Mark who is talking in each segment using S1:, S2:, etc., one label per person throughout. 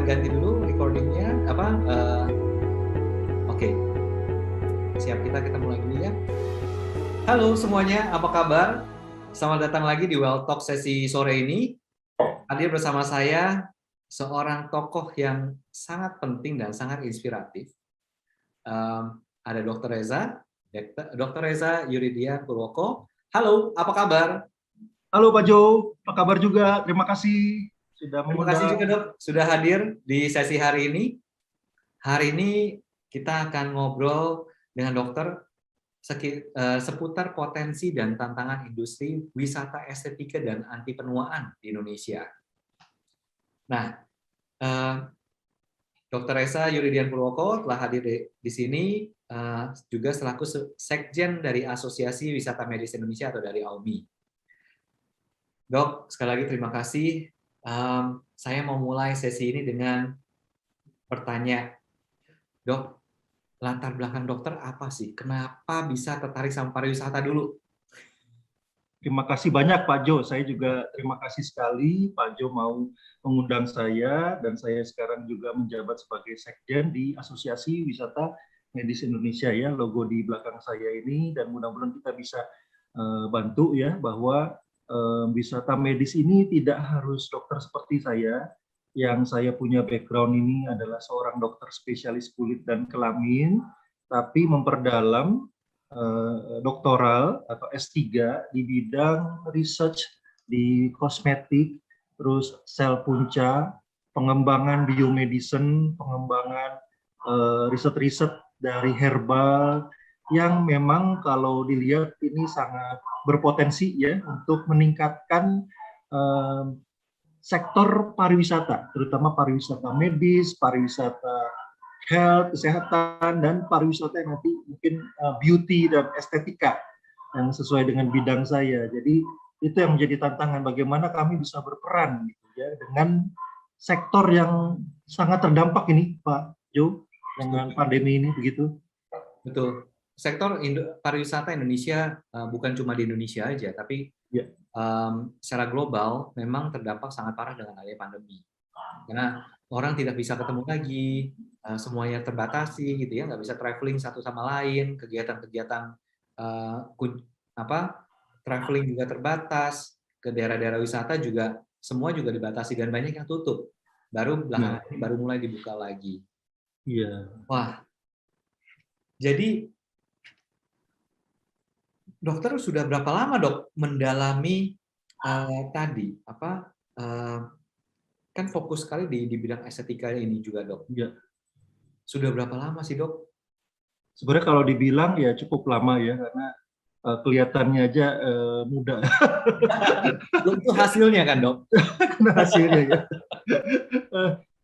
S1: ganti dulu recordingnya. Oke. Siap, kita mulai dulu ya. Halo semuanya, apa kabar? Selamat datang lagi di Well Talk sesi sore ini. Hadir bersama saya seorang tokoh yang sangat penting dan sangat inspiratif. Ada Dr. Reza Yuridian Purwoko. Halo, apa kabar?
S2: Halo Pak Jo, apa kabar juga? Terima kasih sudah
S1: Terima kasih juga
S2: mengundang.
S1: Dok, sudah hadir di sesi hari ini. Hari ini kita akan ngobrol dengan dokter seputar potensi dan tantangan industri wisata estetika dan anti penuaan di Indonesia. Nah, Dr. Reza Yuridian Purwoko telah hadir di sini juga selaku Sekjen dari Asosiasi Wisata Medis Indonesia atau dari AUMI. Dok, sekali lagi terima kasih. Saya mau mulai sesi ini dengan bertanya, Dok, latar belakang dokter apa sih? Kenapa bisa tertarik sama pariwisata dulu?
S2: Terima kasih banyak Pak Jo, saya juga terima kasih sekali Pak Jo mau mengundang saya, dan saya sekarang juga menjabat sebagai Sekjen di Asosiasi Wisata Medis Indonesia ya, logo di belakang saya ini, dan mudah-mudahan kita bisa bantu ya, bahwa wisata medis ini tidak harus dokter seperti saya. Yang saya punya background ini adalah seorang dokter spesialis kulit dan kelamin, tapi memperdalam doktoral atau S3 di bidang research di kosmetik, terus sel punca, pengembangan biomedicine, pengembangan riset-riset dari herbal, yang memang kalau dilihat ini sangat berpotensi ya untuk meningkatkan sektor pariwisata, terutama pariwisata medis, pariwisata health, kesehatan, dan pariwisata yang nanti mungkin beauty dan estetika yang sesuai dengan bidang saya. Jadi itu yang menjadi tantangan, bagaimana kami bisa berperan gitu ya dengan sektor yang sangat terdampak ini Pak Jo dengan pandemi ini begitu.
S1: Betul. Sektor pariwisata Indonesia bukan cuma di Indonesia aja, tapi
S2: Ya.
S1: Secara global memang terdampak sangat parah dengan adanya pandemi. Karena orang tidak bisa ketemu lagi, semuanya terbatasi gitu ya, nggak bisa traveling satu sama lain, kegiatan-kegiatan traveling juga terbatas, ke daerah-daerah wisata juga semua juga dibatasi dan banyak yang tutup. Baru belakangan ini baru mulai dibuka lagi.
S2: Iya.
S1: Wah, jadi dokter sudah berapa lama dok mendalami tadi kan fokus sekali di bidang estetika ini juga dok.
S2: Ya.
S1: Sudah berapa lama sih dok?
S2: Sebenarnya kalau dibilang ya cukup lama ya, karena kelihatannya aja muda.
S1: Itu hasilnya kan dok?
S2: Karena hasilnya ya.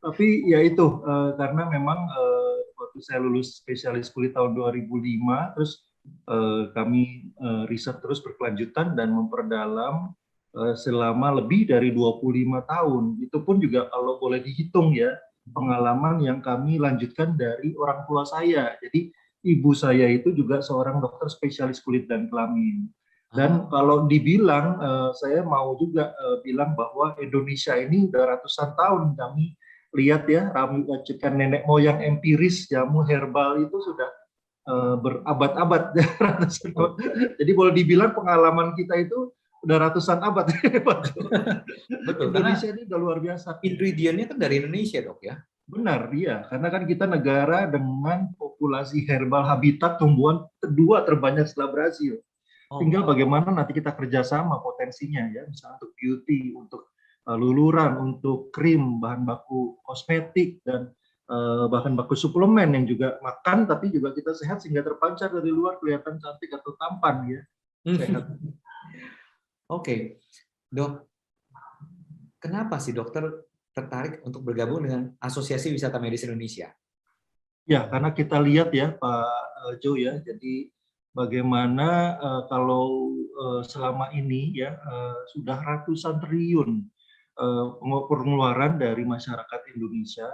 S2: Tapi ya itu karena memang waktu saya lulus spesialis kulit tahun 2005, terus kami riset terus berkelanjutan dan memperdalam selama lebih dari 25 tahun. Itu pun juga kalau boleh dihitung ya, pengalaman yang kami lanjutkan dari orang tua saya. Jadi ibu saya itu juga seorang dokter spesialis kulit dan kelamin. Dan kalau dibilang, saya mau juga bilang bahwa Indonesia ini udah ratusan tahun kami lihat ya, racikan nenek moyang empiris jamu herbal itu sudah berabad-abad. Jadi boleh dibilang pengalaman kita itu udah ratusan abad.
S1: Betul,
S2: Indonesia ini udah luar biasa.
S1: Ingredientnya kan dari Indonesia dok ya?
S2: Benar, iya. Karena kan kita negara dengan populasi herbal habitat tumbuhan kedua terbanyak setelah Brasil. Tinggal bagaimana nanti kita kerjasama potensinya ya, misalnya untuk beauty, untuk luluran, untuk krim, bahan baku kosmetik, dan bahan baku suplemen yang juga makan tapi juga kita sehat sehingga terpancar dari luar kelihatan cantik atau tampan ya. Sehat.
S1: Oke, dok. Kenapa sih dokter tertarik untuk bergabung dengan Asosiasi Wisata Medis Indonesia?
S2: Ya, karena kita lihat ya Pak Jo ya, jadi bagaimana kalau selama ini ya sudah ratusan triliun pengeluaran dari masyarakat Indonesia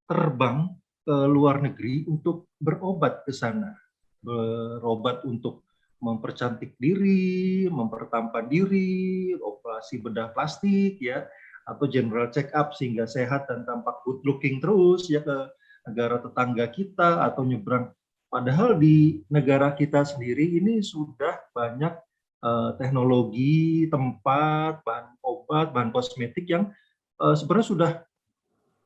S2: terbang ke luar negeri untuk berobat ke sana, berobat untuk mempercantik diri, mempertampan diri, operasi bedah plastik ya, atau general check up sehingga sehat dan tampak good looking terus ya ke negara tetangga kita atau nyebrang. Padahal di negara kita sendiri ini sudah banyak teknologi, tempat, bahan obat, bahan kosmetik yang sebenarnya sudah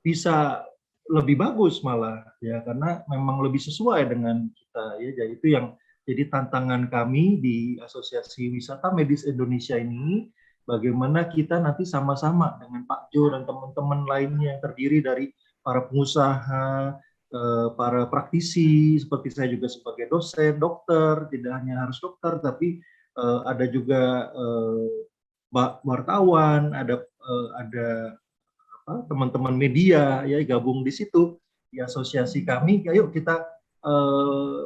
S2: bisa lebih bagus malah ya, karena memang lebih sesuai dengan kita ya. Jadi itu yang jadi tantangan kami di Asosiasi Wisata Medis Indonesia ini, bagaimana kita nanti sama-sama dengan Pak Jo dan teman-teman lainnya yang terdiri dari para pengusaha, para praktisi, seperti saya juga sebagai dosen, dokter, tidak hanya harus dokter, tapi ada juga wartawan, ada teman-teman media ya gabung di situ di asosiasi kami. Ayo kita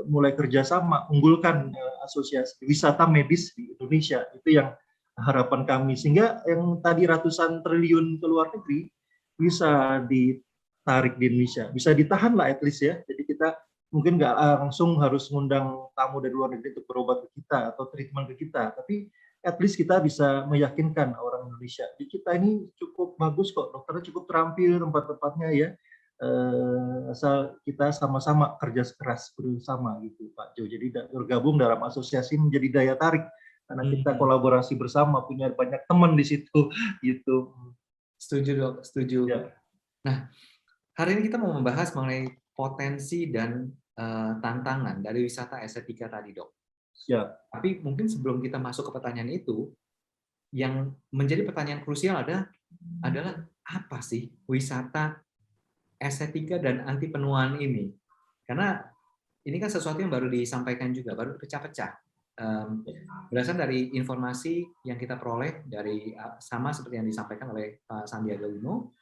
S2: mulai kerjasama unggulkan asosiasi wisata medis di Indonesia. Itu yang harapan kami, sehingga yang tadi ratusan triliun ke luar negeri bisa ditarik di Indonesia, bisa ditahan lah at least ya. Jadi kita mungkin nggak langsung harus mengundang tamu dari luar negeri untuk berobat ke kita atau treatment ke kita, tapi at least kita bisa meyakinkan orang Indonesia di kita ini cukup bagus kok, dokternya cukup terampil, tempat-tempatnya ya, asal kita sama-sama kerja keras bersama gitu Pak Jo. Jadi bergabung dalam asosiasi menjadi daya tarik karena kita kolaborasi bersama, punya banyak teman di situ gitu.
S1: Setuju dok, setuju.
S2: Ya.
S1: Nah, hari ini kita mau membahas mengenai potensi dan tantangan dari wisata estetika tadi dok.
S2: Ya.
S1: Tapi mungkin sebelum kita masuk ke pertanyaan itu, yang menjadi pertanyaan krusial adalah apa sih wisata estetika dan anti penuaan ini? Karena ini kan sesuatu yang baru disampaikan juga, baru pecah-pecah. Berdasarkan dari informasi yang kita peroleh dari sama seperti yang disampaikan oleh Pak Sandiaga Uno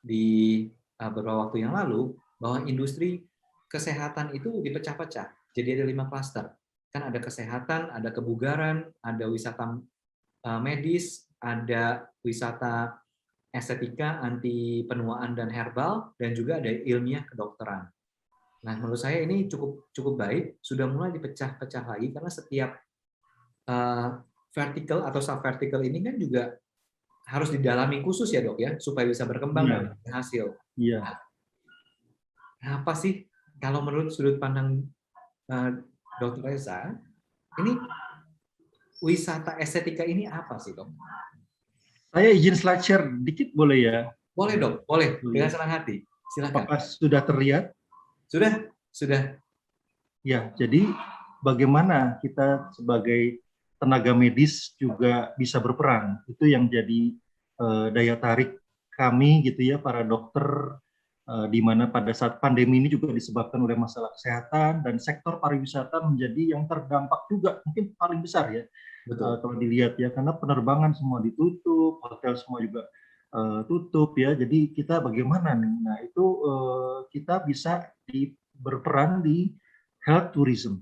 S1: di beberapa waktu yang lalu, bahwa industri kesehatan itu dipecah-pecah. Jadi ada 5 klaster. Kan ada kesehatan, ada kebugaran, ada wisata medis, ada wisata estetika, anti penuaan dan herbal, dan juga ada ilmiah kedokteran. Nah, menurut saya ini cukup baik, sudah mulai dipecah-pecah lagi karena setiap vertical atau sub vertical ini kan juga harus didalami khusus ya dok ya, supaya bisa berkembang dan berhasil.
S2: Iya.
S1: Nah, apa sih kalau menurut sudut pandang Dr. Reza, ini wisata estetika ini apa sih dok?
S2: Saya izin slide share dikit boleh ya?
S1: Boleh dok, boleh. Dengan senang hati. Silakan.
S2: Apakah sudah terlihat?
S1: Sudah.
S2: Ya, jadi bagaimana kita sebagai tenaga medis juga bisa berperan. Itu yang jadi daya tarik kami gitu ya, para dokter, di mana pada saat pandemi ini juga disebabkan oleh masalah kesehatan, dan sektor pariwisata menjadi yang terdampak juga mungkin paling besar ya. Kalau dilihat ya, karena penerbangan semua ditutup, hotel semua juga tutup ya. Jadi kita bagaimana nih? Nah itu kita bisa berperan di health tourism.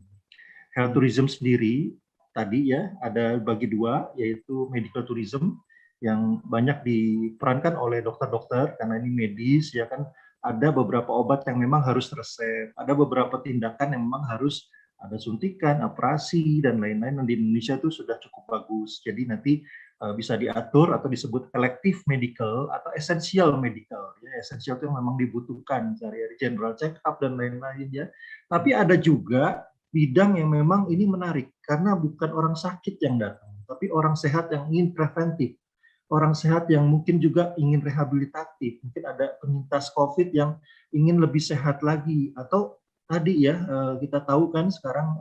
S2: Health tourism sendiri tadi ya ada bagi dua, yaitu medical tourism yang banyak diperankan oleh dokter-dokter karena ini medis ya kan. Ada beberapa obat yang memang harus resep, ada beberapa tindakan yang memang harus ada suntikan, operasi dan lain-lain, yang di Indonesia itu sudah cukup bagus. Jadi nanti bisa diatur atau disebut elective medical atau essential medical. Ya, essential itu yang memang dibutuhkan, sehari-hari general check up dan lain-lain ya. Tapi ada juga bidang yang memang ini menarik karena bukan orang sakit yang datang, tapi orang sehat yang ingin preventif. Orang sehat yang mungkin juga ingin rehabilitatif, mungkin ada penyintas COVID yang ingin lebih sehat lagi, atau tadi ya kita tahu kan sekarang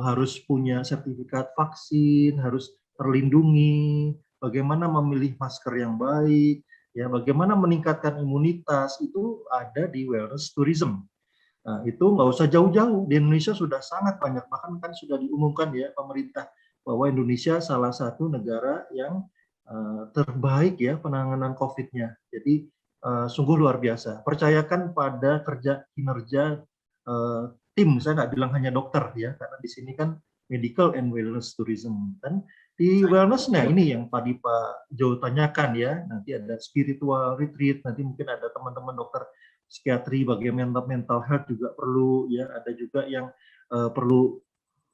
S2: harus punya sertifikat vaksin, harus terlindungi, bagaimana memilih masker yang baik, ya bagaimana meningkatkan imunitas, itu ada di wellness tourism. Nah, itu nggak usah jauh-jauh, di Indonesia sudah sangat banyak, bahkan kan sudah diumumkan ya pemerintah bahwa Indonesia salah satu negara yang terbaik ya penanganan COVID-nya. Jadi sungguh luar biasa. Percayakan pada kinerja tim, saya nggak bilang hanya dokter ya, karena di sini kan medical and wellness tourism. Dan di wellness-nya ini yang tadi Pak Jo tanyakan ya, nanti ada spiritual retreat, nanti mungkin ada teman-teman dokter psikiatri, bagian mental health juga perlu ya, ada juga yang perlu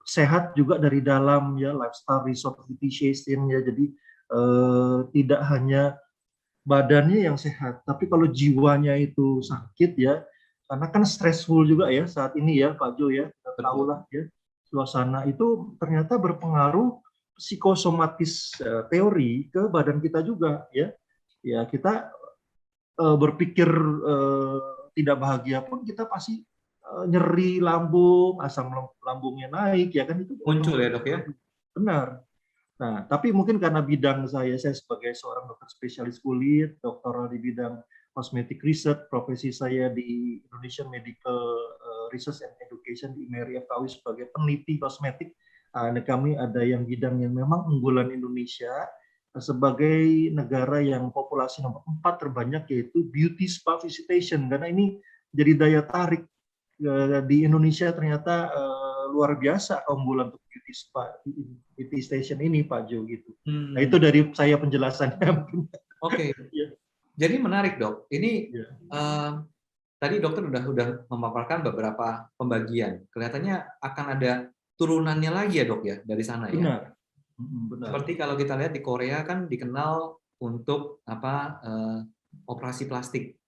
S2: sehat juga dari dalam ya, lifestyle resortification ya, jadi tidak hanya badannya yang sehat, tapi kalau jiwanya itu sakit ya, karena kan stressful juga ya saat ini ya Pak Jo ya, kita tahulah ya, suasana itu ternyata berpengaruh psikosomatis teori ke badan kita juga ya. Ya kita berpikir tidak bahagia pun kita pasti nyeri lambung, asam lambungnya naik ya kan, itu
S1: Muncul ya
S2: otomatis
S1: dok ya?
S2: benar. Nah, tapi mungkin karena bidang saya sebagai seorang dokter spesialis kulit, doktoral di bidang cosmetic research, profesi saya di Indonesian Medical Research and Education di IMERI FKUI sebagai peneliti kosmetik. Kami ada yang bidang yang memang unggulan Indonesia sebagai negara yang populasi nomor 4 terbanyak, yaitu beauty spa visitation, karena ini jadi daya tarik di Indonesia. Ternyata luar biasa keunggulan untuk beauty spa, beauty station ini Pak Jo gitu. Nah itu dari saya penjelasannya.
S1: Oke.
S2: Ya.
S1: Jadi menarik dok. Ini tadi dokter udah memaparkan beberapa pembagian. Kelihatannya akan ada turunannya lagi ya dok ya dari sana ya.
S2: Benar. Benar.
S1: Seperti kalau kita lihat di Korea kan dikenal untuk operasi plastik.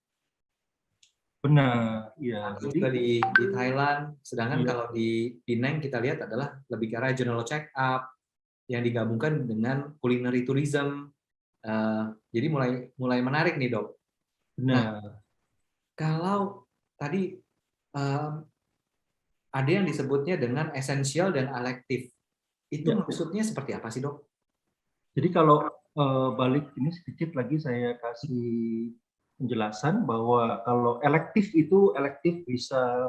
S2: Benar. Ya.
S1: Juga di Thailand. Sedangkan kalau di Penang kita lihat adalah lebih ke arah general check up yang digabungkan dengan culinary tourism. Jadi mulai menarik nih dok.
S2: Benar.
S1: Nah, kalau tadi ada yang disebutnya dengan esensial dan elektif, itu maksudnya seperti apa sih dok?
S2: Jadi kalau balik ini sedikit lagi saya kasih penjelasan bahwa kalau elektif itu bisa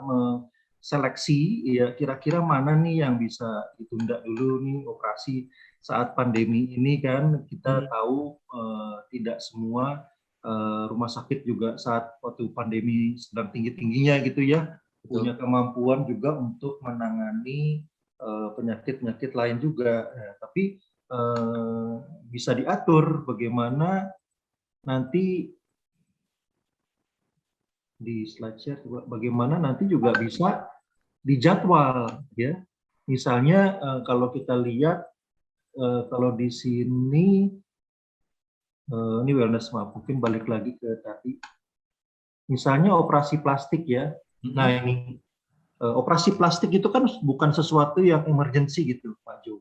S2: seleksi ya kira-kira mana nih yang bisa ditunda dulu nih operasi saat pandemi ini kan kita tahu tidak semua rumah sakit juga saat waktu pandemi sedang tinggi-tingginya gitu ya. Betul. Punya kemampuan juga untuk menangani penyakit-penyakit lain juga. Nah, tapi bisa diatur bagaimana nanti di slide share juga, bagaimana nanti juga bisa dijadwal ya. Misalnya kalau kita lihat kalau di sini ini wellness, maaf, mungkin balik lagi ke tadi. Misalnya operasi plastik ya. Nah ini operasi plastik itu kan bukan sesuatu yang emergency gitu Pak Jo.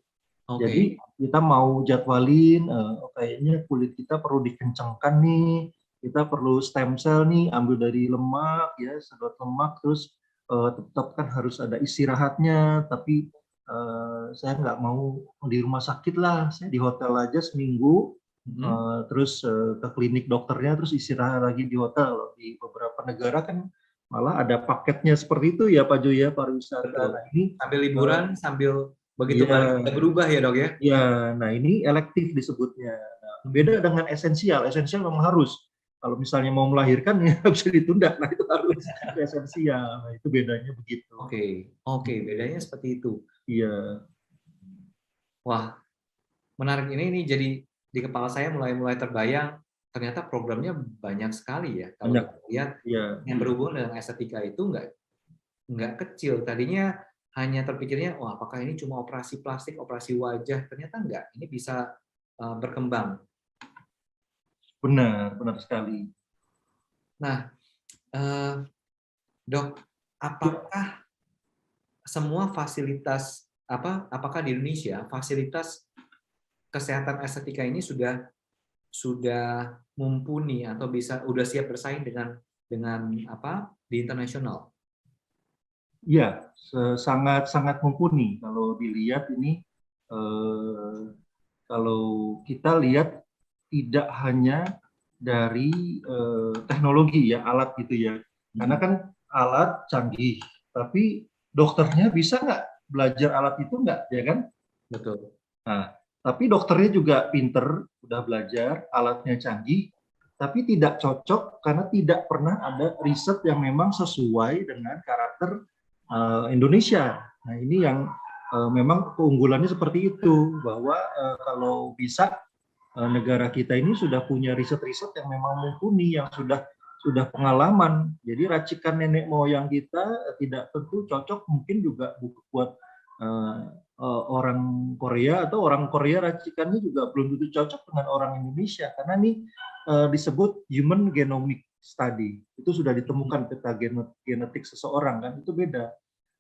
S2: Jadi kita mau jadwalin, kayaknya kulit kita perlu dikencangkan nih, kita perlu stem cell nih, ambil dari lemak ya, sedot lemak, terus tetap kan harus ada istirahatnya, tapi saya nggak mau di rumah sakit lah, saya di hotel aja seminggu, terus ke klinik dokternya, terus istirahat lagi di hotel. Di beberapa negara kan malah ada paketnya seperti itu ya Pak Jo ya, pariwisata. Nah, ini
S1: sambil liburan, sambil begitu balik kita berubah ya dok ya?
S2: Ya, nah ini elektif disebutnya. Nah, beda dengan esensial. Esensial memang harus. Kalau misalnya mau melahirkan ya bisa ditunda. Nah itu harus esensial. Nah, itu bedanya begitu.
S1: Oke, bedanya seperti itu.
S2: Iya.
S1: Wah, menarik ini jadi di kepala saya mulai terbayang. Ternyata programnya banyak sekali ya. Kalau kita lihat yang berhubungan dengan estetika itu nggak kecil. Tadinya hanya terpikirnya, oh apakah ini cuma operasi plastik, operasi wajah? Ternyata enggak, ini bisa berkembang.
S2: Benar sekali.
S1: Nah, dok, apakah semua fasilitas, apakah di Indonesia fasilitas kesehatan estetika ini sudah mumpuni atau sudah siap bersaing dengan di internasional?
S2: Iya, sangat mumpuni. Kalau dilihat ini, kalau kita lihat tidak hanya dari teknologi ya, alat gitu ya. Karena kan alat canggih, tapi dokternya bisa nggak belajar alat itu nggak, ya kan?
S1: Betul.
S2: Nah, tapi dokternya juga pinter, udah belajar, alatnya canggih, tapi tidak cocok karena tidak pernah ada riset yang memang sesuai dengan karakter Indonesia. Nah ini yang memang keunggulannya seperti itu, bahwa kalau bisa negara kita ini sudah punya riset-riset yang memang mumpuni, yang sudah pengalaman. Jadi racikan nenek moyang kita tidak tentu cocok mungkin juga buat orang Korea, atau orang Korea racikannya juga belum tentu cocok dengan orang Indonesia, karena nih disebut human genomic study. Itu sudah ditemukan peta genetik seseorang kan, itu beda.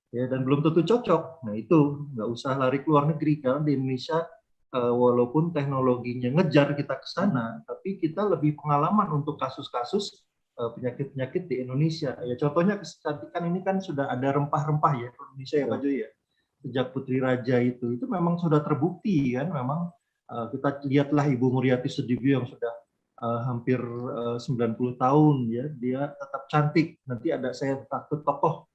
S2: Ya, dan belum tentu cocok. Nah itu nggak usah lari ke luar negeri, karena di Indonesia walaupun teknologinya ngejar kita ke sana, tapi kita lebih pengalaman untuk kasus-kasus penyakit-penyakit di Indonesia. Ya contohnya kecantikan ini kan sudah ada rempah-rempah ya di Indonesia ya Pak Jo ya. Sejak Putri Raja itu memang sudah terbukti kan, memang kita lihatlah Ibu Muriati Sudibyo yang sudah hampir 90 tahun ya, dia tetap cantik. Nanti ada saya takut tokoh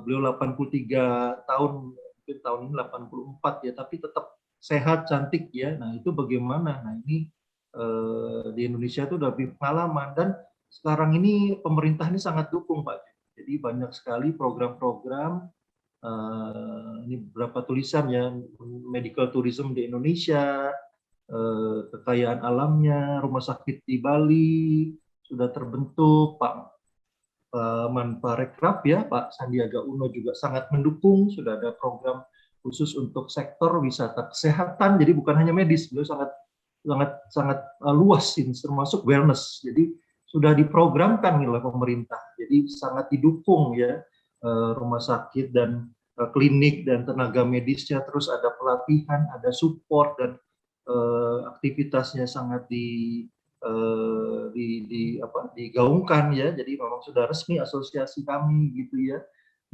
S2: beliau 83 tahun, mungkin tahun ini 84 ya, tapi tetap sehat, cantik ya. Nah itu bagaimana? Nah ini di Indonesia itu udah lebih pengalaman, dan sekarang ini pemerintah ini sangat dukung Pak. Jadi banyak sekali program-program, ini beberapa tulisan ya, medical tourism di Indonesia, kekayaan alamnya, rumah sakit di Bali sudah terbentuk, Pak Menparekraf ya, Pak Sandiaga Uno juga sangat mendukung, sudah ada program khusus untuk sektor wisata kesehatan, jadi bukan hanya medis, beliau sangat luas ini, termasuk wellness. Jadi sudah diprogramkan oleh pemerintah, jadi sangat didukung ya, rumah sakit dan klinik dan tenaga medisnya, terus ada pelatihan, ada support, dan aktivitasnya sangat digaungkan ya. Jadi memang sudah resmi asosiasi kami gitu ya.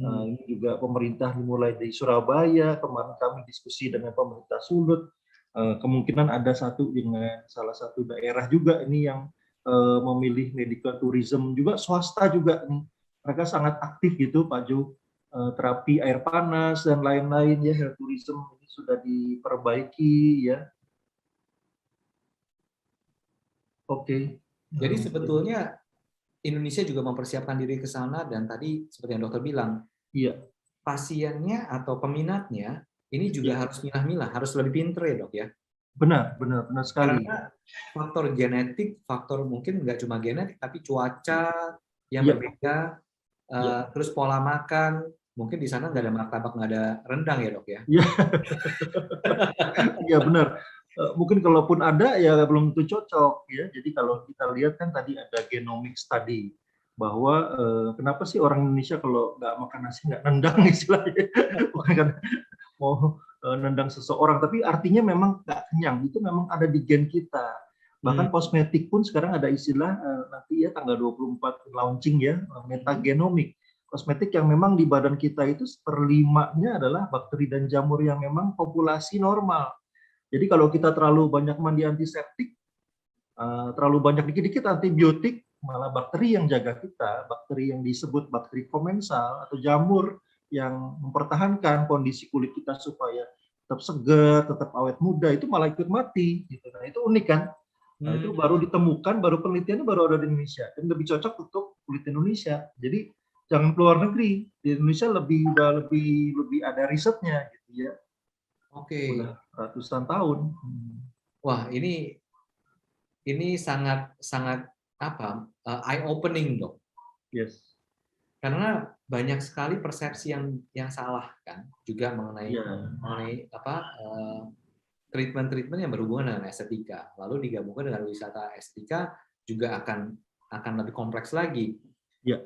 S2: Ini juga pemerintah dimulai dari Surabaya, kemarin kami diskusi dengan pemerintah Sulut, kemungkinan ada satu dengan salah satu daerah juga ini yang memilih medical tourism, juga swasta juga nih, mereka sangat aktif gitu Pak Jo, terapi air panas dan lain-lain ya, health tourism ini sudah diperbaiki ya. Oke.
S1: Jadi sebetulnya Indonesia juga mempersiapkan diri ke sana, dan tadi seperti yang dokter bilang,
S2: iya,
S1: pasiennya atau peminatnya ini juga harus milah-milah, harus lebih pinter ya dok ya.
S2: benar sekali.
S1: Karena faktor genetik, faktor mungkin nggak cuma genetik, tapi cuaca yang berbeda, terus pola makan, mungkin di sana nggak ada martabak, nggak ada rendang ya dok ya.
S2: Iya benar. Mungkin kalaupun ada ya belum tentu cocok ya. Jadi kalau kita lihat kan tadi ada genomic study bahwa kenapa sih orang Indonesia kalau nggak makan nasi nggak nendang istilahnya, bukan kan mau nendang seseorang, tapi artinya memang nggak kenyang, itu memang ada di gen kita. Bahkan kosmetik pun sekarang ada istilah nanti ya tanggal 24 launching ya, metagenomic. Kosmetik yang memang di badan kita itu 1/5-nya adalah bakteri dan jamur yang memang populasi normal. Jadi kalau kita terlalu banyak mandi antiseptik, terlalu banyak dikit-dikit antibiotik, malah bakteri yang jaga kita, bakteri yang disebut bakteri komensal atau jamur yang mempertahankan kondisi kulit kita supaya tetap segar, tetap awet muda, itu malah ikut mati. Gitu. Nah itu unik kan? Nah itu baru ditemukan, baru penelitiannya baru ada di Indonesia, dan lebih cocok untuk kulit Indonesia. Jadi jangan keluar negeri, di Indonesia lebih ada risetnya gitu ya.
S1: Oke.
S2: Udah ratusan tahun.
S1: Wah, ini sangat apa? Eye opening dok.
S2: Yes.
S1: Karena banyak sekali persepsi yang salah kan, juga mengenai apa treatment yang berhubungan dengan estetika. Lalu digabungkan dengan wisata estetika juga akan lebih kompleks lagi.
S2: Ya.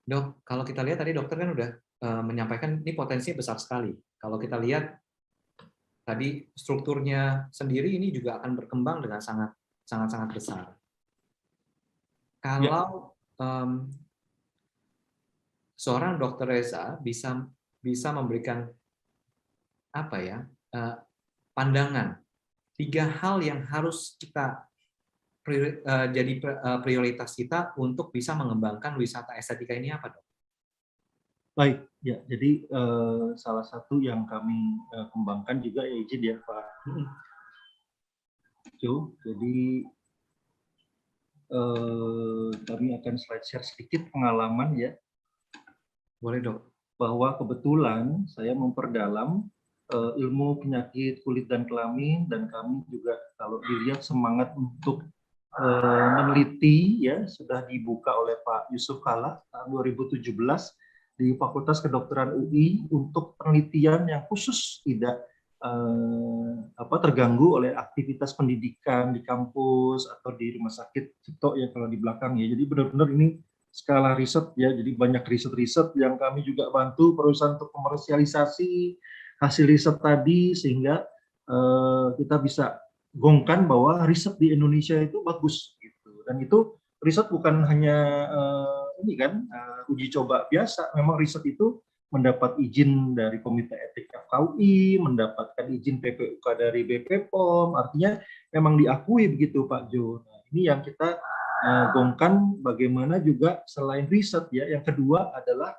S1: Dok, kalau kita lihat tadi dokter kan udah menyampaikan ini potensinya besar sekali. Kalau kita lihat tadi strukturnya sendiri ini juga akan berkembang dengan sangat besar. Kalau seorang dokter Reza bisa memberikan apa ya pandangan 3 hal yang harus kita jadi prioritas kita untuk bisa mengembangkan wisata estetika ini, apa dok?
S2: Baik, ya. Jadi salah satu yang kami kembangkan juga ya izin ya Pak Jo. Jadi kami akan share sedikit pengalaman ya.
S1: Boleh dok.
S2: Bahwa kebetulan saya memperdalam ilmu penyakit kulit dan kelamin, dan kami juga kalau dilihat semangat untuk meneliti ya sudah dibuka oleh Pak Yusuf Kalla tahun 2017 di Fakultas Kedokteran UI untuk penelitian yang khusus tidak terganggu oleh aktivitas pendidikan di kampus atau di rumah sakit Cipto ya kalau di belakang ya. Jadi benar-benar ini skala riset ya. Jadi banyak riset-riset yang kami juga bantu perusahaan untuk komersialisasi hasil riset tadi sehingga kita bisa gongkan bahwa riset di Indonesia itu bagus gitu. Dan itu riset bukan hanya ini kan uji coba biasa. Memang riset itu mendapat izin dari Komite Etik FKUI, mendapatkan izin PPUK dari BPOM, artinya memang diakui begitu Pak Jo. Nah, ini yang kita gongkan bagaimana juga selain riset ya, yang kedua adalah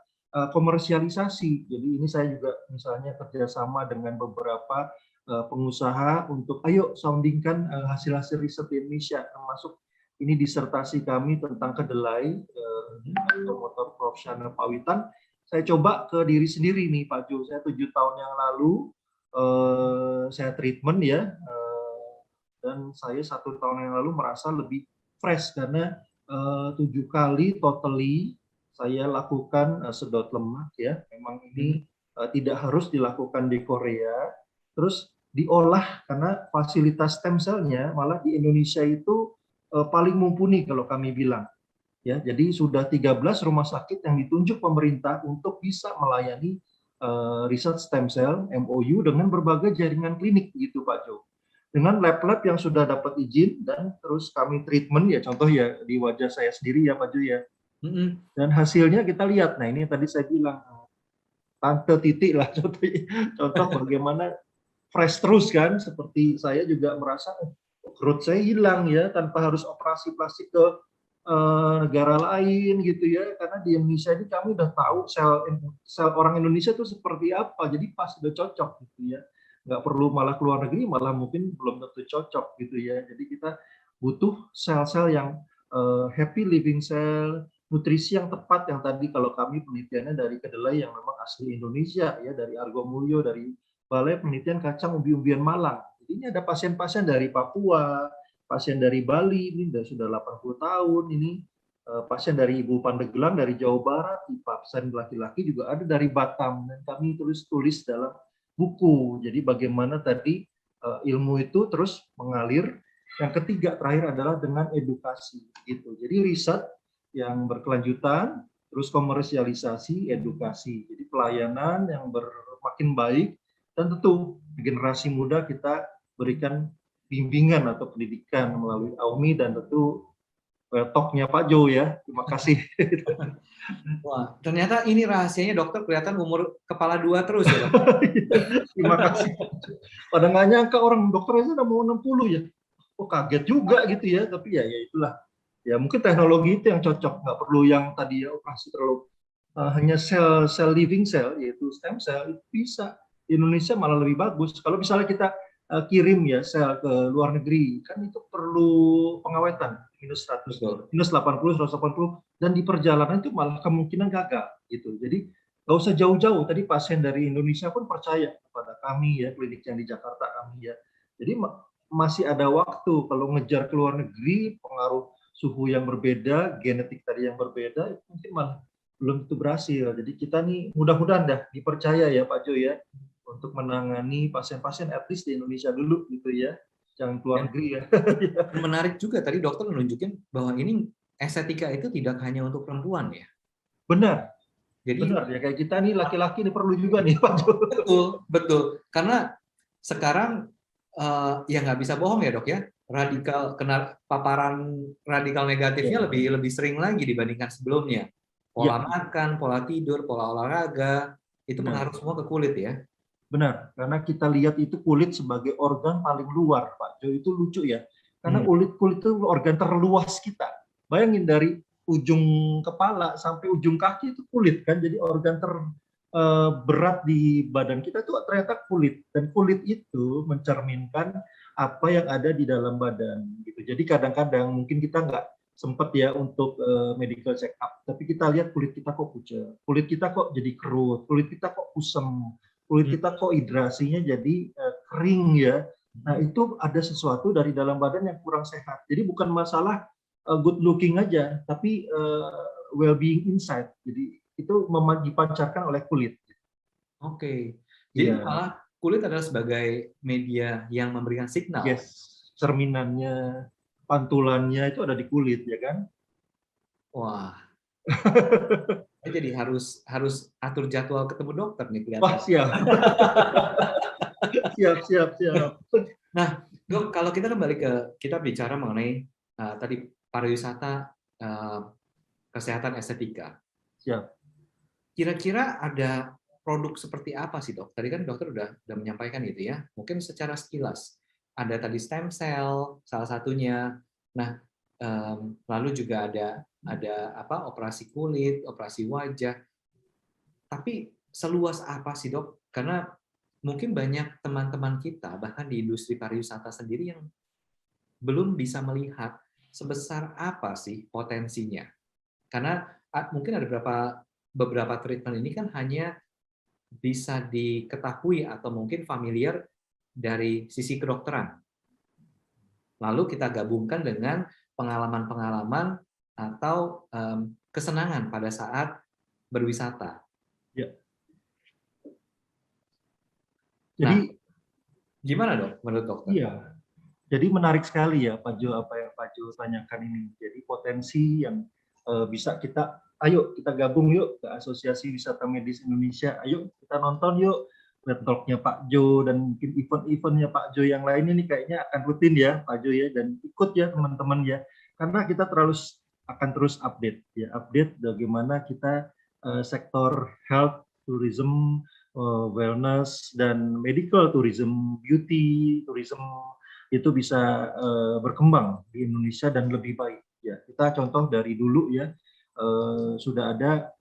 S2: komersialisasi. Jadi ini saya juga misalnya kerjasama dengan beberapa pengusaha untuk ayo soundingkan hasil-hasil riset di Indonesia, termasuk ini disertasi kami tentang kedelai motor profesional pawitan. Saya coba ke diri sendiri nih Pak Jo. Saya 7 tahun yang lalu saya treatment ya, dan saya 1 tahun yang lalu merasa lebih fresh karena 7 kali totally saya lakukan sedot lemak ya. Memang ini tidak harus dilakukan di Korea. Terus diolah karena fasilitas stem cell-nya malah di Indonesia itu paling mumpuni kalau kami bilang. Ya, jadi sudah 13 rumah sakit yang ditunjuk pemerintah untuk bisa melayani riset stem cell MOU dengan berbagai jaringan klinik gitu Pak Jo. Dengan lab-lab yang sudah dapat izin dan terus kami treatment ya, contoh ya di wajah saya sendiri ya Pak Jo ya. Dan hasilnya kita lihat. Nah, ini tadi saya bilang tante titik lah contoh bagaimana fresh terus kan, seperti saya juga merasa growth saya hilang ya tanpa harus operasi plastik ke negara lain gitu ya, karena di Indonesia ini kami udah tahu sel orang Indonesia itu seperti apa, jadi pas udah cocok gitu ya, nggak perlu malah keluar negeri, malah mungkin belum tentu cocok gitu ya. Jadi kita butuh sel-sel yang happy living cell, nutrisi yang tepat, yang tadi kalau kami penelitiannya dari kedelai yang memang asli Indonesia ya, dari Argo Mulyo, dari Balai Penelitian Kacang Umbi-umbian Malang. Jadi ini ada pasien-pasien dari Papua, pasien dari Bali, ini sudah 80 tahun, ini pasien dari Ibu Pandeglang, dari Jawa Barat, pasien laki-laki juga ada dari Batam, dan kami tulis dalam buku. Jadi bagaimana tadi ilmu itu terus mengalir. Yang ketiga terakhir adalah dengan edukasi. Gitu. Jadi riset yang berkelanjutan, terus komersialisasi, edukasi. Jadi pelayanan yang makin baik, dan tentu generasi muda kita berikan bimbingan atau pendidikan melalui AUMI dan tentu talknya Pak Jo ya. Terima kasih.
S1: Wah, ternyata ini rahasianya dokter kelihatan umur kepala 2 terus ya dok.
S2: Terima kasih. Pada nggak nyangka orang dokter aja udah mau 60 ya. Oh kaget juga gitu ya, tapi ya itulah. Ya mungkin teknologi itu yang cocok, nggak perlu yang tadi ya operasi terlalu hanya sel living cell yaitu stem cell itu bisa. Di Indonesia malah lebih bagus. Kalau misalnya kita kirim ya sel ke luar negeri, kan itu perlu pengawetan minus 100, minus 80, 180, dan di perjalanan itu malah kemungkinan gagal gitu. Jadi nggak usah jauh-jauh. Tadi pasien dari Indonesia pun percaya kepada kami ya, klinik yang di Jakarta kami ya. Jadi masih ada waktu. Kalau ngejar ke luar negeri, pengaruh suhu yang berbeda, genetik tadi yang berbeda, itu mungkin malah belum tentu berhasil. Jadi kita nih mudah-mudahan dah dipercaya ya Pak Jo ya, untuk menangani pasien-pasien at least di Indonesia dulu gitu ya, jangan keluar negeri ya.
S1: Menarik juga tadi dokter menunjukin bahwa ini estetika itu tidak hanya untuk perempuan ya.
S2: Benar.
S1: Jadi
S2: benar ya, kayak kita nih laki-laki ini perlu juga nih Pak Jo.
S1: Betul. Karena sekarang ya nggak bisa bohong ya dok ya, paparan radikal negatifnya lebih sering lagi dibandingkan sebelumnya. Pola makan, pola tidur, pola olahraga itu pengaruh semua ke kulit ya.
S2: Benar, karena kita lihat itu kulit sebagai organ paling luar, Pak Jo. Itu lucu ya, karena kulit itu organ terluas kita. Bayangin dari ujung kepala sampai ujung kaki itu kulit kan, jadi organ terberat di badan kita itu ternyata kulit, dan kulit itu mencerminkan apa yang ada di dalam badan. Gitu. Jadi kadang-kadang mungkin kita nggak sempat ya untuk medical check up, tapi kita lihat kulit kita kok pucat, kulit kita kok jadi kerut, kulit kita kok kusam, kulit kita kok hidrasinya jadi kering ya. Nah itu ada sesuatu dari dalam badan yang kurang sehat. Jadi bukan masalah good looking aja, tapi well-being inside. Jadi itu dipancarkan oleh kulit.
S1: Oke. Jadi malah kulit adalah sebagai media yang memberikan signal.
S2: Yes, cerminannya, pantulannya itu ada di kulit, ya kan?
S1: Wah, saya jadi harus atur jadwal ketemu dokter nih
S2: Wah,
S1: kelihatan.
S2: siap. Siap.
S1: Nah, Dok, kalau kita bicara mengenai tadi pariwisata, kesehatan, estetika.
S2: Siap.
S1: Kira-kira ada produk seperti apa sih, Dok? Tadi kan dokter udah menyampaikan gitu ya. Mungkin secara sekilas. Ada tadi stem cell salah satunya. Nah, lalu juga ada apa? Operasi kulit, operasi wajah. Tapi seluas apa sih, Dok? Karena mungkin banyak teman-teman kita bahkan di industri pariwisata sendiri yang belum bisa melihat sebesar apa sih potensinya. Karena mungkin ada beberapa treatment ini kan hanya bisa diketahui atau mungkin familiar dari sisi kedokteran. Lalu kita gabungkan dengan pengalaman-pengalaman atau kesenangan pada saat berwisata.
S2: Ya.
S1: Nah,
S2: Jadi,
S1: gimana dok menurut dokter?
S2: iya. Jadi menarik sekali ya Pak Jo, apa yang Pak Jo tanyakan ini. Jadi potensi yang bisa ayo kita gabung yuk ke Asosiasi Wisata Medis Indonesia. Ayo kita nonton yuk talk-nya Pak Jo dan mungkin event-eventnya Pak Jo yang lain ini kayaknya akan rutin ya Pak Jo ya, dan ikut ya teman-teman ya. Karena kita akan terus update ya, update bagaimana kita sektor health, tourism, wellness dan medical tourism, beauty tourism itu bisa berkembang di Indonesia dan lebih baik. Ya, kita contoh dari dulu ya, sudah ada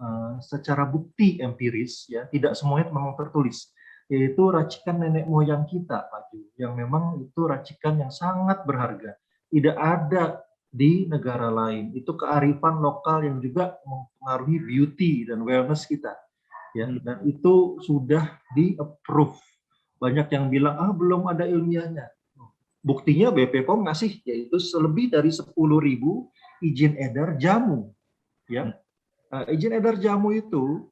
S2: secara bukti empiris ya, tidak semuanya memang tertulis, yaitu racikan nenek moyang kita, Pak Ju, yang memang itu racikan yang sangat berharga, tidak ada di negara lain. Itu kearifan lokal yang juga mempengaruhi beauty dan wellness kita. Ya, dan itu sudah di-approve. Banyak yang bilang belum ada ilmiahnya. Buktinya BPOM ngasih yaitu lebih dari 10.000 izin edar jamu. Ya, izin edar jamu itu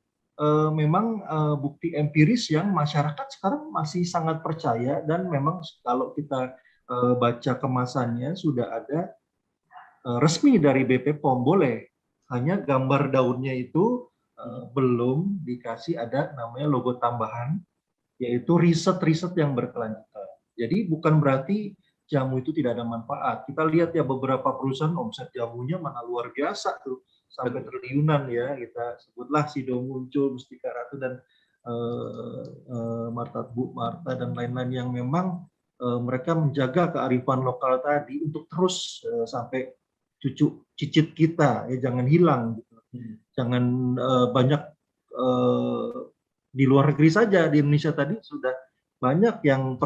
S2: memang bukti empiris yang masyarakat sekarang masih sangat percaya, dan memang kalau kita baca kemasannya sudah ada resmi dari BPOM boleh. Hanya gambar daunnya itu belum dikasih ada namanya logo tambahan, yaitu riset-riset yang berkelanjutan. Jadi bukan berarti jamu itu tidak ada manfaat. Kita lihat ya beberapa perusahaan omset jamunya mana luar biasa tuh, sampai triliunan ya. Kita sebutlah Sido Muncul, Mustika Ratu, dan Bu Marta dan lain-lain yang memang mereka menjaga kearifan lokal tadi untuk terus sampai cucu cicit kita ya, jangan hilang gitu. Jangan banyak di luar negeri saja, di Indonesia tadi sudah banyak yang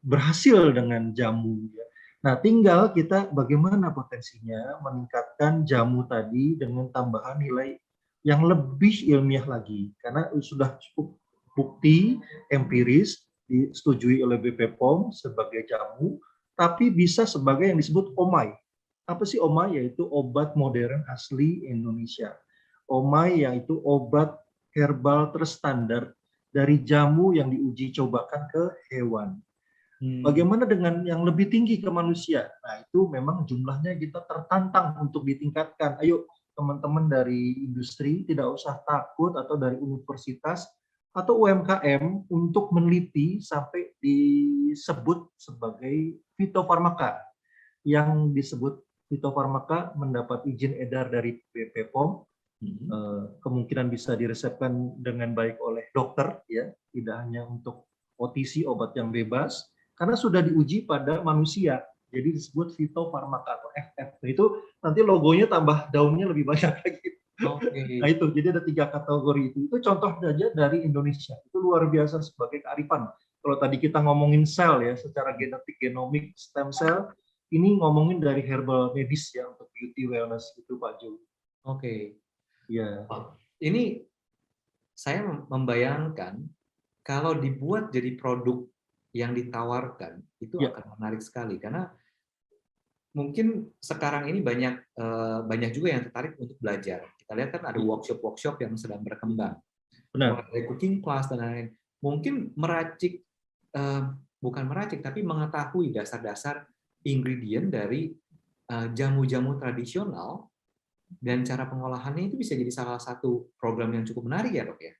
S2: berhasil dengan jamu. Ya. Nah, tinggal kita bagaimana potensinya meningkatkan jamu tadi dengan tambahan nilai yang lebih ilmiah lagi. Karena sudah cukup bukti empiris disetujui oleh BPOM sebagai jamu, tapi bisa sebagai yang disebut OMAI. Apa sih OMAI? Yaitu obat modern asli Indonesia. OMAI yaitu obat herbal terstandar dari jamu yang diuji cobakan ke hewan. Bagaimana dengan yang lebih tinggi ke manusia? Nah, itu memang jumlahnya kita tertantang untuk ditingkatkan. Ayo teman-teman dari industri tidak usah takut, atau dari universitas atau UMKM untuk meneliti sampai disebut sebagai fitofarmaka. Yang disebut fitofarmaka mendapat izin edar dari BPOM. Kemungkinan bisa diresepkan dengan baik oleh dokter ya, tidak hanya untuk OTC, obat yang bebas, karena sudah diuji pada manusia, jadi disebut fitofarmaka atau FF. Itu nanti logonya tambah daunnya lebih banyak lagi. Okay. Nah itu, jadi ada 3 kategori itu contoh saja dari Indonesia, itu luar biasa sebagai kearifan. Kalau tadi kita ngomongin sel ya, secara genetik, genomik, stem cell, ini ngomongin dari herbal medis ya, untuk beauty wellness itu Pak Jo.
S1: Oke.
S2: Ya.
S1: Ini saya membayangkan kalau dibuat jadi produk yang ditawarkan itu akan menarik sekali, karena mungkin sekarang ini banyak juga yang tertarik untuk belajar. Kita lihat kan ada workshop yang sedang berkembang, mulai dari cooking class dan lain-lain. Mungkin meracik bukan meracik, tapi mengetahui dasar-dasar ingredient dari jamu-jamu tradisional dan cara pengolahannya itu bisa jadi salah satu program yang cukup menarik ya dok ya?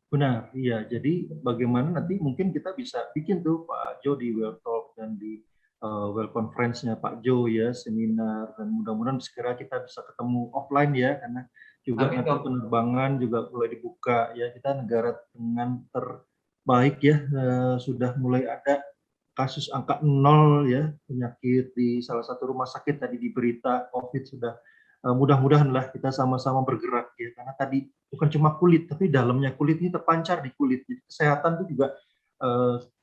S2: Benar, iya. Jadi bagaimana nanti mungkin kita bisa bikin tuh Pak Jo di Well Talk dan di Well Conference-nya Pak Jo ya, seminar, dan mudah-mudahan segera kita bisa ketemu offline ya, karena juga
S1: Amin
S2: nanti
S1: dok.
S2: penerbangan juga mulai dibuka ya. Kita negara dengan terbaik ya, sudah mulai ada kasus angka 0 ya, penyakit di salah satu rumah sakit tadi di berita COVID sudah. Mudah-mudahanlah kita sama-sama bergerak ya, karena tadi bukan cuma kulit, tapi dalamnya kulit ini terpancar di kulit. Jadi kesehatan itu juga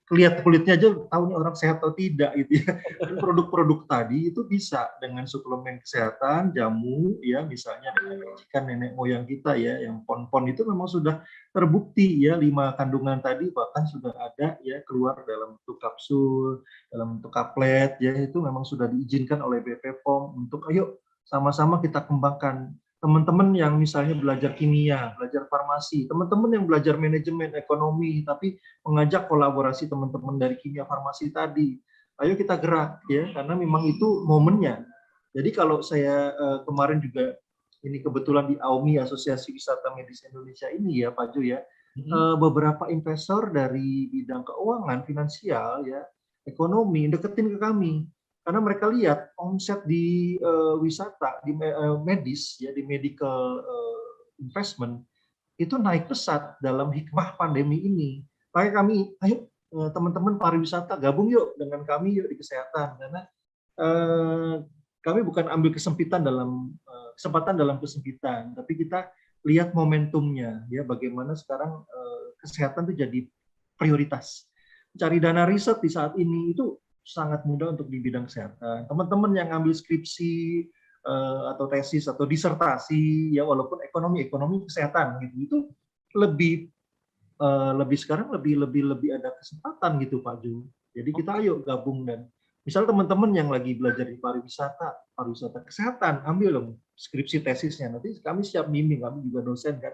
S2: kelihatan kulitnya aja tahu nih orang sehat atau tidak gitu ya. Dan produk-produk tadi itu bisa dengan suplemen kesehatan, jamu ya, misalnya dengan racikan nenek moyang kita ya, yang pon-pon itu memang sudah terbukti ya, 5 kandungan tadi bahkan sudah ada ya keluar dalam bentuk kapsul, dalam bentuk kaplet ya, itu memang sudah diizinkan oleh BPOM untuk ayo sama-sama kita kembangkan. Teman-teman yang misalnya belajar kimia, belajar farmasi, teman-teman yang belajar manajemen ekonomi, tapi mengajak kolaborasi teman-teman dari kimia farmasi tadi. Ayo kita gerak ya, karena memang itu momennya. Jadi kalau saya kemarin juga ini kebetulan di AUMI, Asosiasi Wisata Medis Indonesia ini ya Pak Jo ya, beberapa investor dari bidang keuangan, finansial ya, ekonomi deketin ke kami. Karena mereka lihat omset di wisata, di medis, ya di medical investment itu naik pesat dalam hikmah pandemi ini. Makanya kami, ayo teman-teman pariwisata gabung yuk dengan kami yuk di kesehatan, karena kami bukan ambil kesempatan kesempatan dalam kesempitan, tapi kita lihat momentumnya, ya bagaimana sekarang kesehatan itu jadi prioritas. Cari dana riset di saat ini itu sangat mudah untuk di bidang kesehatan. Teman-teman yang ambil skripsi atau tesis atau disertasi ya walaupun ekonomi kesehatan gitu itu lebih sekarang lebih ada kesempatan gitu Pak Ju. Jadi kita ayo gabung, dan misal teman-teman yang lagi belajar di pariwisata kesehatan, ambil dong skripsi tesisnya, nanti kami siap bimbing, kami juga dosen kan.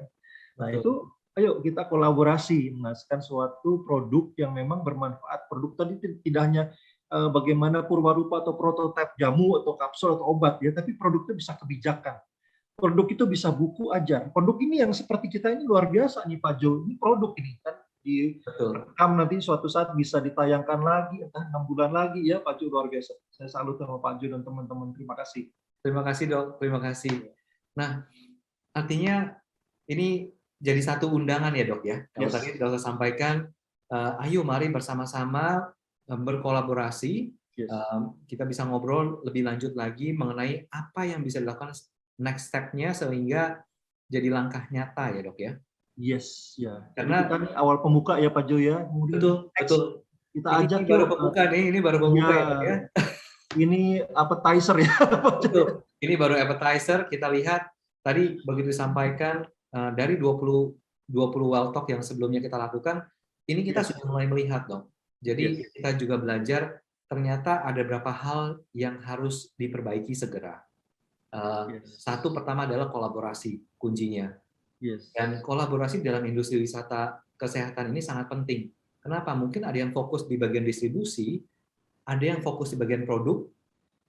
S2: Nah itu ayo kita kolaborasi menghasilkan suatu produk yang memang bermanfaat. Produk tadi tidak hanya bagaimana purwarupa atau prototipe jamu atau kapsul atau obat ya, tapi produknya bisa kebijakan. Produk itu bisa buku ajar. Produk ini yang seperti kita ini luar biasa nih Pak Jo. Ini produk ini kan direkam nanti suatu saat bisa ditayangkan lagi, entah 6 bulan lagi ya Pak Jo, luar biasa. Saya salut sama Pak Jo dan teman-teman. Terima kasih.
S1: Terima kasih dok, terima kasih. Nah, artinya ini jadi satu undangan ya dok ya. Kalau tadi dokter sampaikan, ayo mari bersama-sama berkolaborasi, kita bisa ngobrol lebih lanjut lagi mengenai apa yang bisa dilakukan next step-nya sehingga jadi langkah nyata ya dok ya.
S2: Yes, ya.
S1: Karena
S2: kita nih awal pembuka ya Pak Jo ya.
S1: Betul, betul.
S2: Kita
S1: ini
S2: ajak
S1: baru pembuka nih, ini baru pembuka ya dok ya.
S2: Ini appetizer ya.
S1: Betul. Ini baru appetizer. Kita lihat tadi begitu disampaikan dari 20 well talk yang sebelumnya kita lakukan, ini kita sudah mulai melihat dong. Jadi kita juga belajar ternyata ada beberapa hal yang harus diperbaiki segera. Satu pertama adalah kolaborasi kuncinya. Dan kolaborasi dalam industri wisata kesehatan ini sangat penting. Kenapa? Mungkin ada yang fokus di bagian distribusi, ada yang fokus di bagian produk,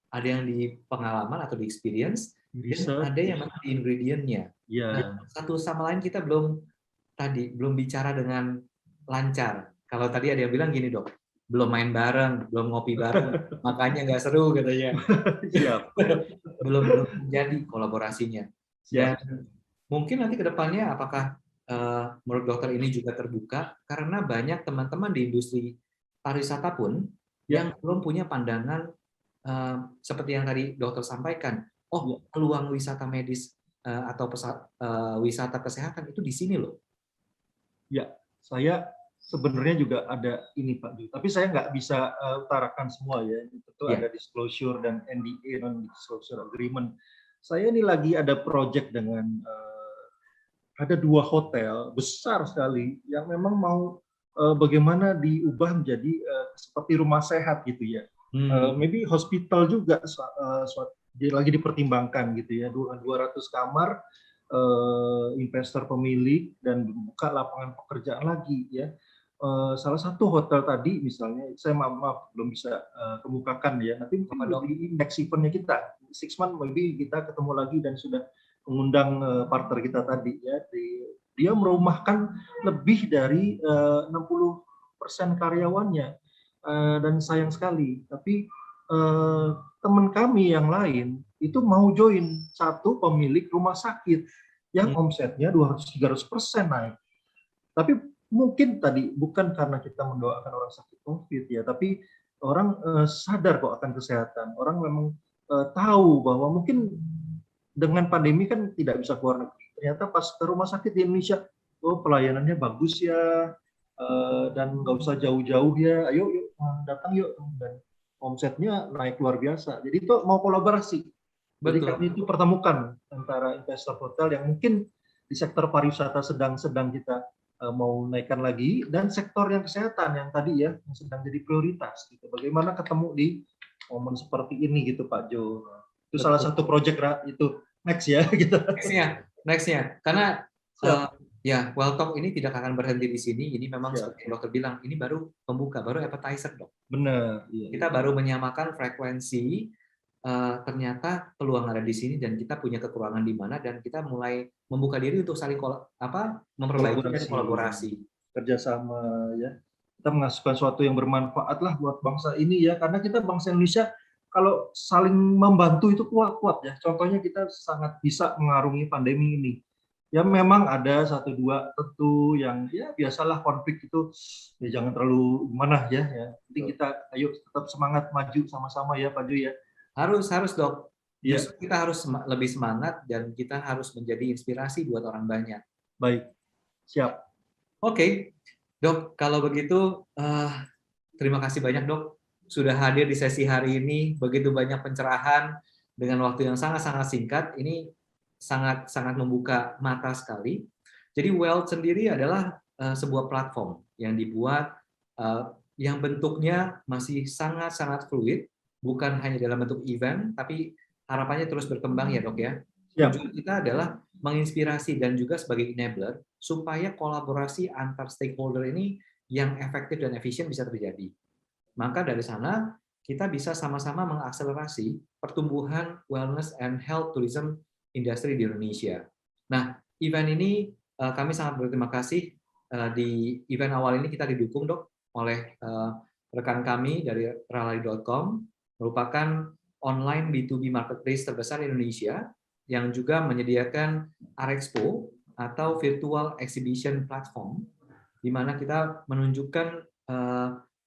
S1: ada yang di pengalaman atau di experience, dan ada yang memang di ingredient-nya. Nah, satu sama lain kita belum bicara dengan lancar. Kalau tadi ada yang bilang gini dok, belum main bareng, belum ngopi bareng, makanya nggak seru katanya. belum jadi kolaborasinya. Dan mungkin nanti ke depannya apakah menurut dokter ini juga terbuka karena banyak teman-teman di industri pariwisata pun yang belum punya pandangan seperti yang tadi dokter sampaikan. Oh, peluang wisata medis atau wisata kesehatan itu di sini loh. Ya, saya sebenarnya juga ada ini Pak Jo, tapi saya nggak bisa utarakan semua ya. Itu ada disclosure dan NDA, non-disclosure agreement. Saya ini lagi ada project dengan ada 2 hotel besar sekali yang memang mau bagaimana diubah menjadi seperti rumah sehat gitu ya. Maybe hospital juga lagi dipertimbangkan gitu ya, 200 kamar, investor pemilik, dan buka lapangan pekerjaan lagi ya.
S2: salah satu hotel tadi misalnya, saya maaf belum bisa kemukakan ya, nanti mungkin di next event-nya kita, 6 month maybe kita ketemu lagi dan sudah mengundang partner kita tadi ya, dia merumahkan lebih dari 60% karyawannya, dan sayang sekali, tapi teman kami yang lain itu mau join satu pemilik rumah sakit yang omsetnya 200-300% naik. Tapi mungkin tadi bukan karena kita mendoakan orang sakit COVID ya, tapi orang sadar kok akan kesehatan. Orang memang tahu bahwa mungkin dengan pandemi kan tidak bisa keluar negeri. Ternyata pas ke rumah sakit di Indonesia, oh pelayanannya bagus ya, dan nggak usah jauh-jauh ya, ayo yuk datang yuk, dan omsetnya naik luar biasa. Jadi itu mau kolaborasi. Jadi kami itu pertemukan antara investor hotel yang mungkin di sektor pariwisata sedang kita mau naikkan lagi, dan sektor yang kesehatan yang tadi ya yang sedang jadi prioritas gitu. Bagaimana ketemu di momen seperti ini gitu Pak Jo. Itu salah satu proyek itu next ya gitu.
S1: Nextnya karena ya Well Talk ini tidak akan berhenti di sini. Ini memang seperti dokter bilang, ini baru pembuka, baru appetizer dok.
S2: Benar. Iya,
S1: kita baru menyamakan frekuensi. Ternyata peluang ada di sini dan kita punya kekurangan di mana, dan kita mulai membuka diri untuk saling memperbaiki dan kolaborasi,
S2: kerjasama ya. Kita menghasilkan sesuatu yang bermanfaat lah buat bangsa ini ya, karena kita bangsa Indonesia kalau saling membantu itu kuat ya. Contohnya kita sangat bisa mengarungi pandemi ini. Ya memang ada 1-2 tentu yang ya biasalah konflik itu, ya jangan terlalu gimana ya. Jadi kita ayo tetap semangat maju sama-sama ya Pak Jo ya.
S1: Harus dok. Justru kita harus lebih semangat dan kita harus menjadi inspirasi buat orang banyak.
S2: Baik, siap.
S1: Oke, dok. Kalau begitu, terima kasih banyak dok sudah hadir di sesi hari ini. Begitu banyak pencerahan dengan waktu yang sangat-sangat singkat. Ini sangat membuka mata sekali. Jadi Wealth sendiri adalah sebuah platform yang dibuat yang bentuknya masih sangat-sangat fluid. Bukan hanya dalam bentuk event, tapi harapannya terus berkembang ya dok ya. Tujuan kita adalah menginspirasi dan juga sebagai enabler supaya kolaborasi antar stakeholder ini yang efektif dan efisien bisa terjadi. Maka dari sana kita bisa sama-sama mengakselerasi pertumbuhan wellness and health tourism industri di Indonesia. Nah, event ini kami sangat berterima kasih. Di event awal ini kita didukung dok oleh rekan kami dari ralali.com, merupakan online B2B marketplace terbesar di Indonesia yang juga menyediakan Arexpo atau Virtual Exhibition Platform, di mana kita menunjukkan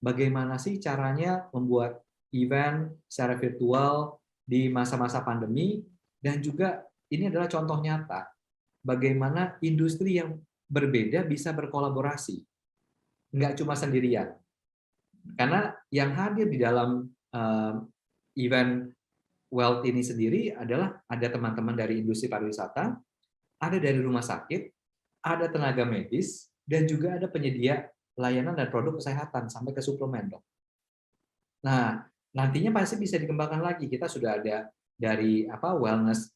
S1: bagaimana sih caranya membuat event secara virtual di masa-masa pandemi, dan juga ini adalah contoh nyata bagaimana industri yang berbeda bisa berkolaborasi, nggak cuma sendirian. Karena yang hadir di dalam event Wealth ini sendiri adalah ada teman-teman dari industri pariwisata, ada dari rumah sakit, ada tenaga medis, dan juga ada penyedia layanan dan produk kesehatan sampai ke suplemen dok. Nah, nantinya pasti bisa dikembangkan lagi. Kita sudah ada dari wellness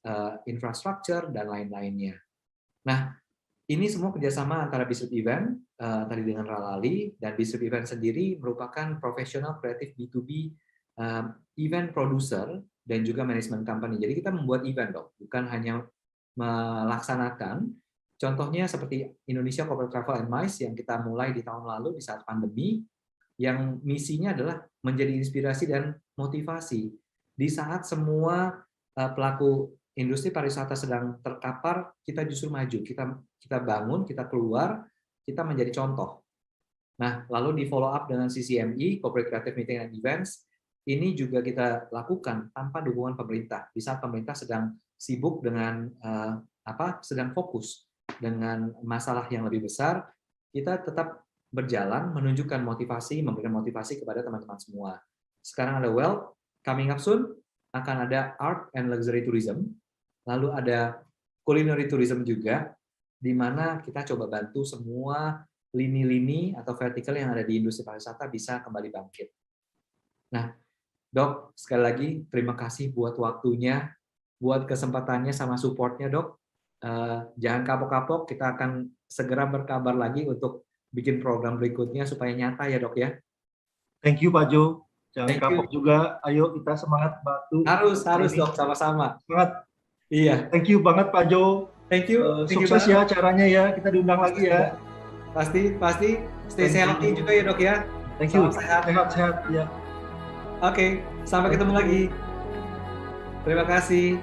S1: infrastructure dan lain-lainnya. Nah, ini semua kerjasama antara Bishop Event tadi dengan Ralali, dan Bishop Event sendiri merupakan profesional kreatif B2B event producer dan juga management company. Jadi kita membuat event dok, bukan hanya melaksanakan. Contohnya seperti Indonesia Corporate Travel and MICE yang kita mulai di tahun lalu di saat pandemi, yang misinya adalah menjadi inspirasi dan motivasi di saat semua pelaku industri pariwisata sedang terkapar. Kita justru maju, kita bangun, kita keluar, kita menjadi contoh. Nah, lalu di follow up dengan CCME, Corporate Creative Meeting and Events, ini juga kita lakukan tanpa dukungan pemerintah. Di saat pemerintah sedang sibuk dengan sedang fokus dengan masalah yang lebih besar, kita tetap berjalan menunjukkan motivasi, memberikan motivasi kepada teman-teman semua. Sekarang ada Wealth, coming up soon akan ada Art and Luxury Tourism, lalu ada Culinary Tourism juga, di mana kita coba bantu semua lini-lini atau vertikal yang ada di industri pariwisata bisa kembali bangkit. Nah, dok, sekali lagi terima kasih buat waktunya, buat kesempatannya sama supportnya dok. Jangan kapok-kapok, kita akan segera berkabar lagi untuk bikin program berikutnya supaya nyata ya dok ya.
S2: Thank you Pak Jo. Jangan
S1: Thank you.
S2: kapok juga. Ayo kita semangat bantu.
S1: Harus dok, sama-sama.
S2: Semangat.
S1: Iya.
S2: Thank you banget Pak Jo.
S1: Thank you.
S2: Sukses ya acaranya ya. Kita diundang lagi ya.
S1: Pasti. Stay healthy juga ya dok ya.
S2: Thank you.
S1: Sehat ya. Oke, sampai ketemu lagi. Terima kasih.